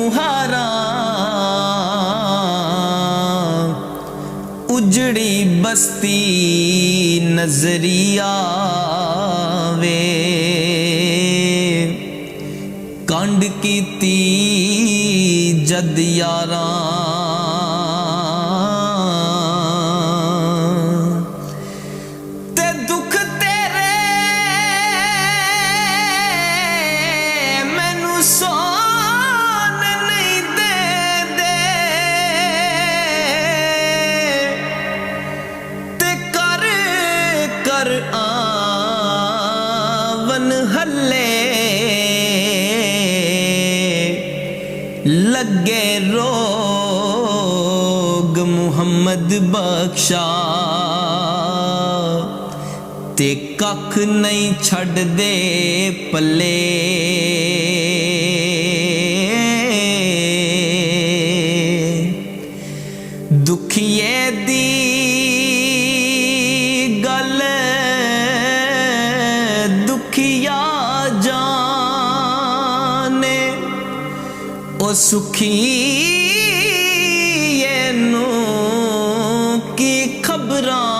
मुहारा उजड़ी बस्ती नजरिया वे कांड कीती जद यारा ते दुख तेरे मैनू सोन नहीं दे ते कर कर आवन हल्ले लगे रोग मुहम्मद बख्शा ते कख नहीं छड़ दे पल्ले दुखिए दी गल दुखिया जाने ओ सुखी नू की खबरां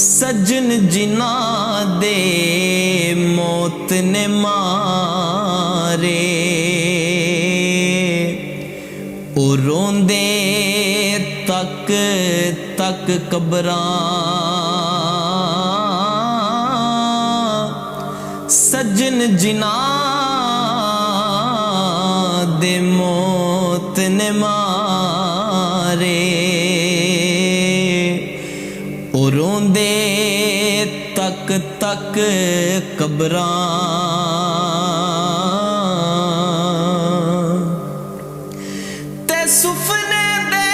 सजन जिना दे मौत ने मारे ओ रोंदे तक तक कबरां सजन जिना दे मौत ने मारे ओ रोंदे तक तक कबरां ते सुफने दे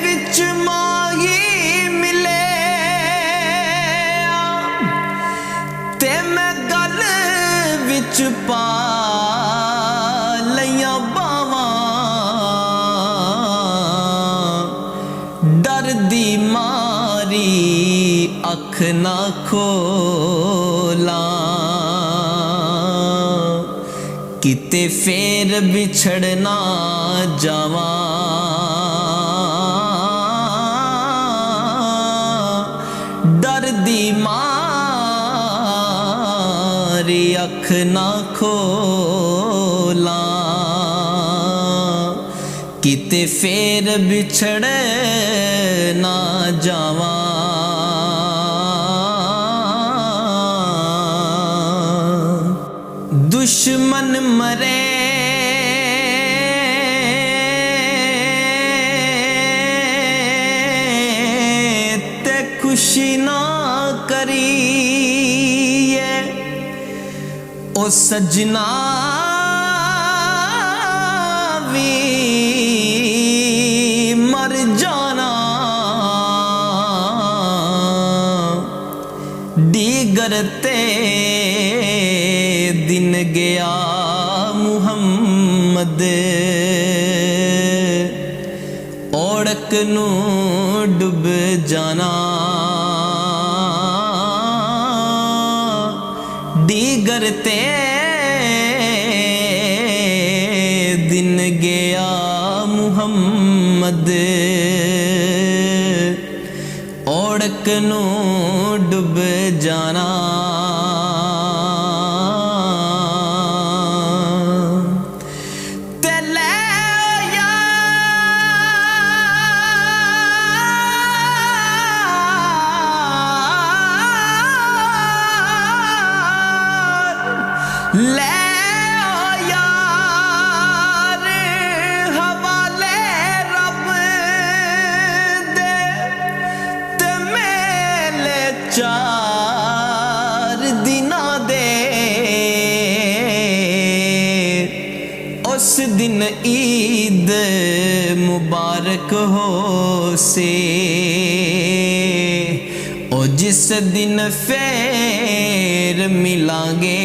विच माही मिले ते मैं गल विच पा लइयां बावां डर दी मारी अख ना खोला किते फेर बिछड़ना जावा डर दी मारी अख ना खोला किते फेर बिछड़ ना जावा दुश्मन मरे ते खुशी ना करिए ओ सजना भी मर जाना दीगर ते दिन गया मुहम्मद ओढ़क नू डूब जाना दीगर ते दिन गया मुहम्मद ओढ़क नू डूब जाना ले यार हवाले रब दे ते मेले चार दिना दे उस दिन ईद मुबारक हो से ओ जिस दिन फेर मिलांगे